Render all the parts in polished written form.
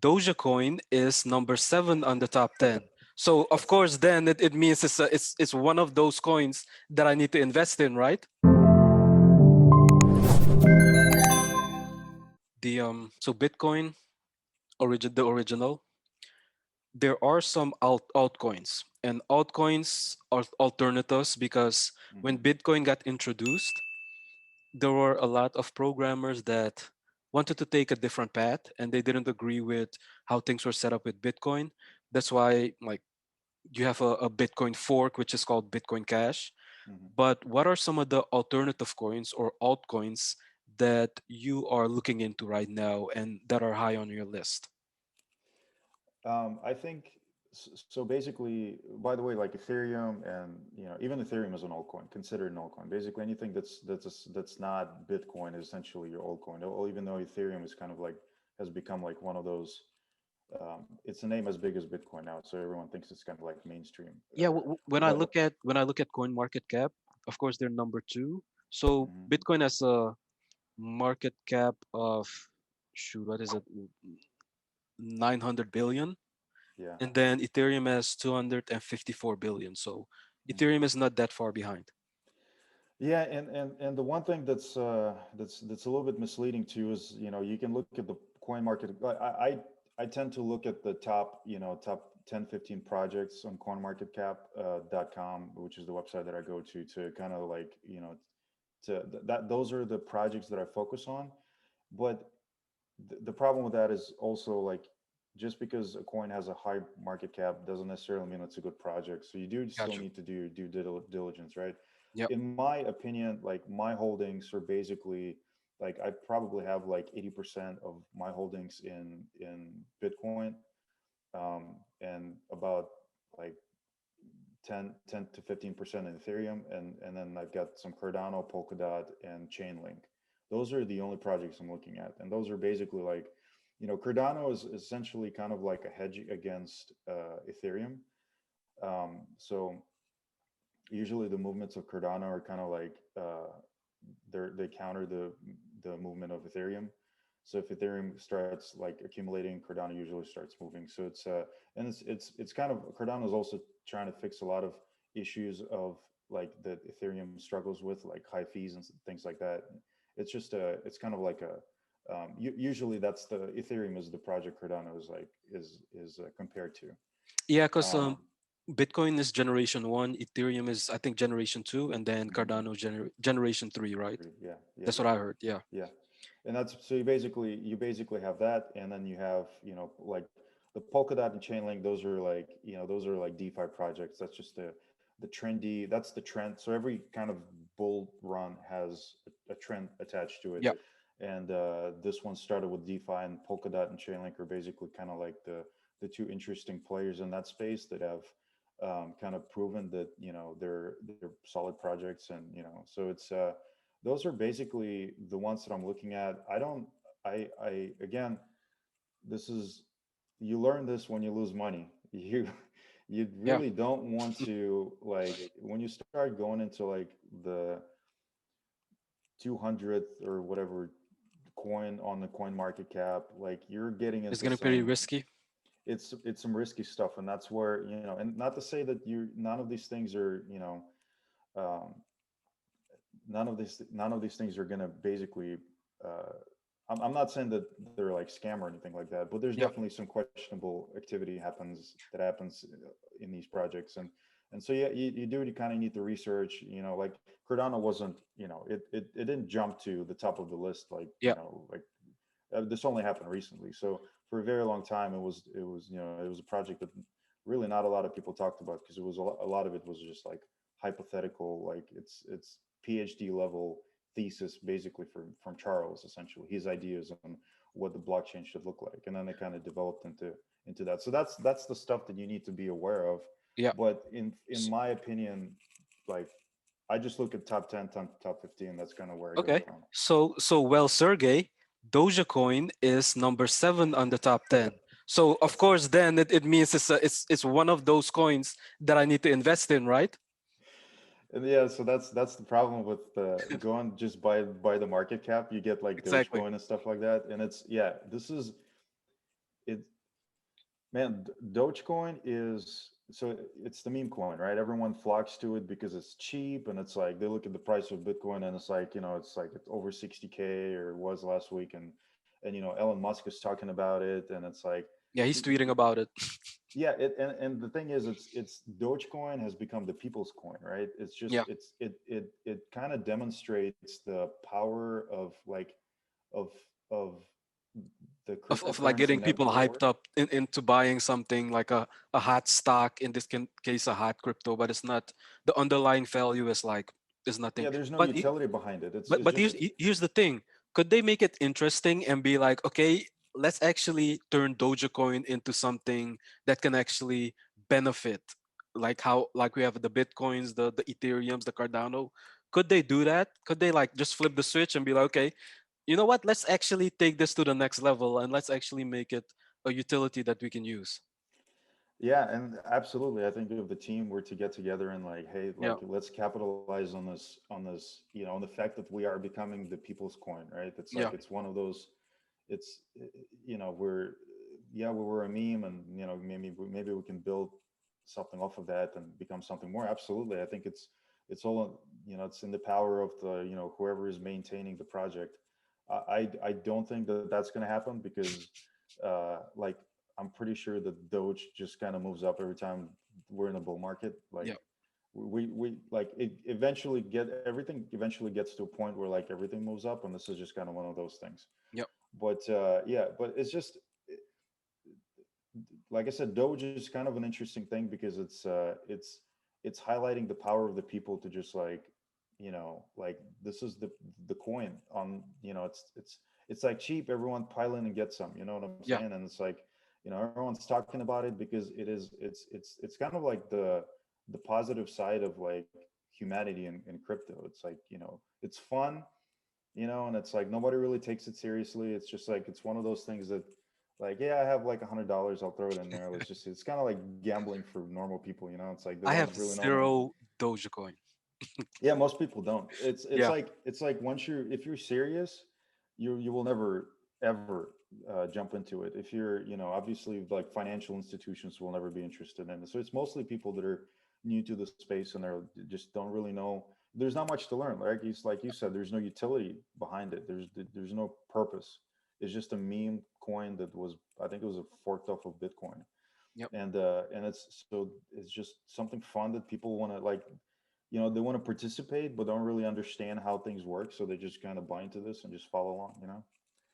Dogecoin is number 7 on the top 10. So of course, then it means it's one of those coins that I need to invest in, right? So Bitcoin, the original. There are some altcoins, and altcoins are alternatives because when Bitcoin got introduced, there were a lot of programmers that wanted to take a different path, and they didn't agree with how things were set up with Bitcoin. That's why, like, you have a Bitcoin fork, which is called Bitcoin Cash. But what are some of the alternative coins or altcoins that you are looking into right now and that are high on your list? I think so. Basically, by the way, like Ethereum and even Ethereum is an altcoin, considered an altcoin. Basically, anything that's not Bitcoin is essentially your altcoin. Even though Ethereum is kind of like has become like one of those. It's a name as big as Bitcoin now, so everyone thinks it's kind of like mainstream. Yeah, But when I look at coin market cap, of course they're number 2. So mhm, Bitcoin has a market cap of, shoot, what is it, 900 billion, yeah. and then Ethereum has 254 billion. So Mhm. Ethereum is not that far behind. Yeah, and the one thing that's a little bit misleading too is you can look at the coin market. I tend to look at the top 10 15 projects on coinmarketcap.com, which is the website that I go to kind of like that those are the projects that I focus on. But the problem with that is also like just because a coin has a high market cap doesn't necessarily mean it's a good project. So you do still Gotcha. need to do your diligence, right? Yep. In my opinion, like my holdings are basically like I probably have like 80% of my holdings in Bitcoin, and about like 10 to 15% in Ethereum, and then I've got some Cardano, Polkadot, and Chainlink. Those are the only projects I'm looking at, and those are basically like, Cardano is essentially kind of like a hedge against Ethereum. So usually the movements of Cardano are kind of like they counter the movement of Ethereum. So if Ethereum starts like accumulating, Cardano usually starts moving. So and it's kind of Cardano is also trying to fix a lot of issues of like that Ethereum struggles with, like high fees and things like that. It's kind of like a usually that's the Ethereum is the project Cardano is like is compared to. Yeah, because Um, Bitcoin is generation 1, Ethereum is, I think, generation 2, and then mhm. Cardano generation 3, right? Three, yeah, yeah, That's what I heard. Yeah. yeah. And that's so you basically have that, and then you have like the Polkadot and Chainlink. Those are like DeFi projects. That's just the trendy. That's the trend. So every kind of bull run has a trend attached to it, Yeah. and this one started with DeFi, and Polkadot and Chainlink are basically kind of like the two interesting players in that space that have kind of proven that they're solid projects, and so it's those are basically the ones that I'm looking at. I don't, I again, this is, you learn this when you lose money. You Yeah. really don't want to, like, when you start going into like the 200th or whatever coin on the coin market cap, like you're getting It's into gonna be pretty some, risky. it's some risky stuff. And that's where, and not to say that none of these things are, um, none of these things are going to basically uh, I'm not saying that they're like scam or anything like that, but there's Yeah. definitely some questionable activity happens in these projects. And so yeah, you do, you kind of need to research, like Cardano wasn't, it didn't jump to the top of the list, like Yeah. like this only happened recently. So for a very long time it was a project that really not a lot of people talked about, because a lot of it was just like hypothetical, like it's PhD level thesis basically from Charles, essentially his ideas on what the blockchain should look like, and then they kind of developed into that. So that's the stuff that you need to be aware of. Yeah. But in S- my opinion, like I just look at top 10, top 15. That's kind of where I go Okay. from. So well, Sergey, Dogecoin is number 7 on the top 10. So of course, then it means it's one of those coins that I need to invest in, right? And yeah, so that's the problem with going just by the market cap. You get like Exactly. Dogecoin and stuff like that, and it's, yeah, this is, it man, Dogecoin is so it's the meme coin, right? Everyone flocks to it because it's cheap, and it's like they look at the price of Bitcoin, and it's like it's like it's over 60K, or it was last week, and Elon Musk is talking about it, and it's like Yeah, he's he, tweeting about it. yeah, and the thing is, it's Dogecoin has become the people's coin, right? It's just Yeah, it kind of demonstrates the power of like of of the of like cryptocurrency getting people hyped network. up into buying something like a hot stock, in this case a hot crypto, but it's not, the underlying value is like, is nothing. Yeah, there's no But utility behind it. It's but just here's the thing. Could they make it interesting and be like, okay, let's actually turn Dogecoin into something that can actually benefit, like how, like we have the Bitcoins, the Ethereums, the Cardano. Could they do that? Could they like just flip the switch and be like, okay, you know what? Let's actually take this to the next level and let's actually make it a utility that we can use. yeah, and absolutely. I think if the team were to get together and like, hey, like Yeah, let's capitalize on this, on the fact that we are becoming the people's coin, right? It's like yeah, it's one of those. It's we're yeah, we were a meme, and maybe we can build something off of that and become something more. Absolutely, I think it's all it's in the power of the whoever is maintaining the project. I don't think that that's going to happen because like I'm pretty sure that Doge just kind of moves up every time we're in a bull market. Like yeah, we like it everything eventually gets to a point where like everything moves up, and this is just kind of one of those things. yeah. But yeah, but it's just like I said, Doge is kind of an interesting thing because it's highlighting the power of the people to just like like this is the coin on it's like cheap, everyone pile in and get some, you know what I'm Yeah. saying? And it's like everyone's talking about it because it's kind of like the positive side of like humanity in crypto. It's like it's fun, and it's like nobody really takes it seriously. It's just like it's one of those things that like, yeah, I have like $100, I'll throw it in there. It's kind of like gambling for normal people, it's like they I don't have really know anything. zero Dogecoin. Yeah, most people don't. It's Yeah, like once if you're serious, you will never ever jump into it. If you're obviously like financial institutions will never be interested in it. So it's mostly people that are new to the space and they're just don't really know. There's not much to learn. Like you said, there's no utility behind it. There's no purpose. It's just a meme coin that was, I think it was a forked off of Bitcoin, yep, and it's just something fun that people want to like, they want to participate but don't really understand how things work, so they just kind of buy into this and just follow along.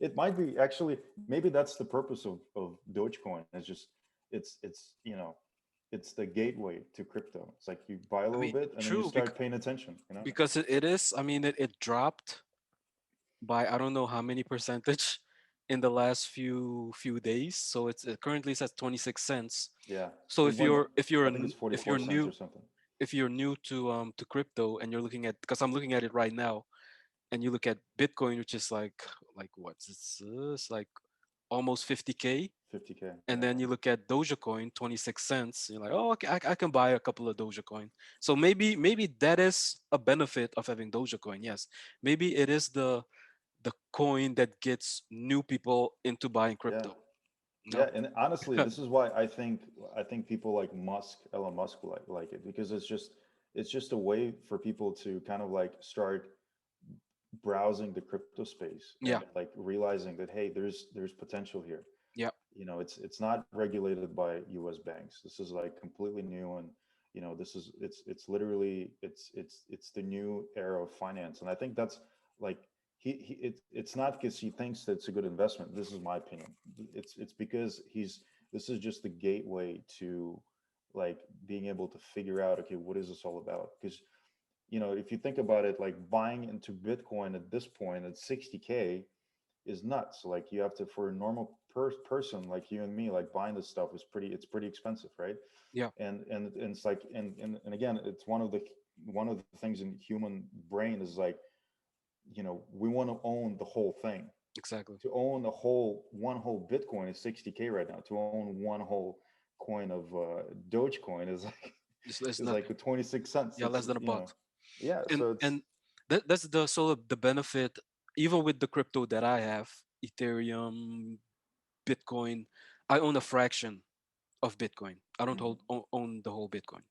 It might be actually, maybe that's the purpose of Dogecoin. It's just it's the gateway to crypto. It's like you buy a I little mean, bit and then you true, start paying attention. because it is, I mean, it dropped by I don't know how many percentage in the last few days. So it currently says 26 cents. Yeah, So it went, I think it's if 44 you're cents or new, something. if you're new to crypto and you're looking at, because I'm looking at it right now, and you look at Bitcoin, which is like what's it's like almost 50K, 50K, and yeah. then you look at Dogecoin, 26 cents. You're like, oh, okay, I can buy a couple of Dogecoin. So maybe that is a benefit of having Dogecoin. Yes, maybe it is the coin that gets new people into buying Yeah. crypto. Yeah, No, and honestly, this is why I think people like Elon Musk like it, because it's just a way for people to kind of like start browsing the crypto space and yeah, like realizing that, hey, there's potential here. yeah, It's not regulated by US banks. This is like completely new, and this is it's literally it's the new era of finance. And I think that's like it's not because he thinks that it's a good investment. This is my opinion. It's because this is just the gateway to like being able to figure out, okay, what is this all about? Because if you think about it, like buying into Bitcoin at this point at 60K is nuts. Like you have to, for a normal person like you and me, like buying this stuff is pretty expensive, right? yeah, And it's like, and again, it's one of the things in human brain is like, we want to own the whole thing. exactly. To own the whole Bitcoin is 60K right now. To own one whole coin of Dogecoin is like It's is like nothing. a 26 cents. Yeah, It's less than a buck. yeah. and So it's and that's the sort of the benefit, even with the crypto that I have, Ethereum, Bitcoin. I own a fraction of Bitcoin. I don't Hmm. own the whole Bitcoin.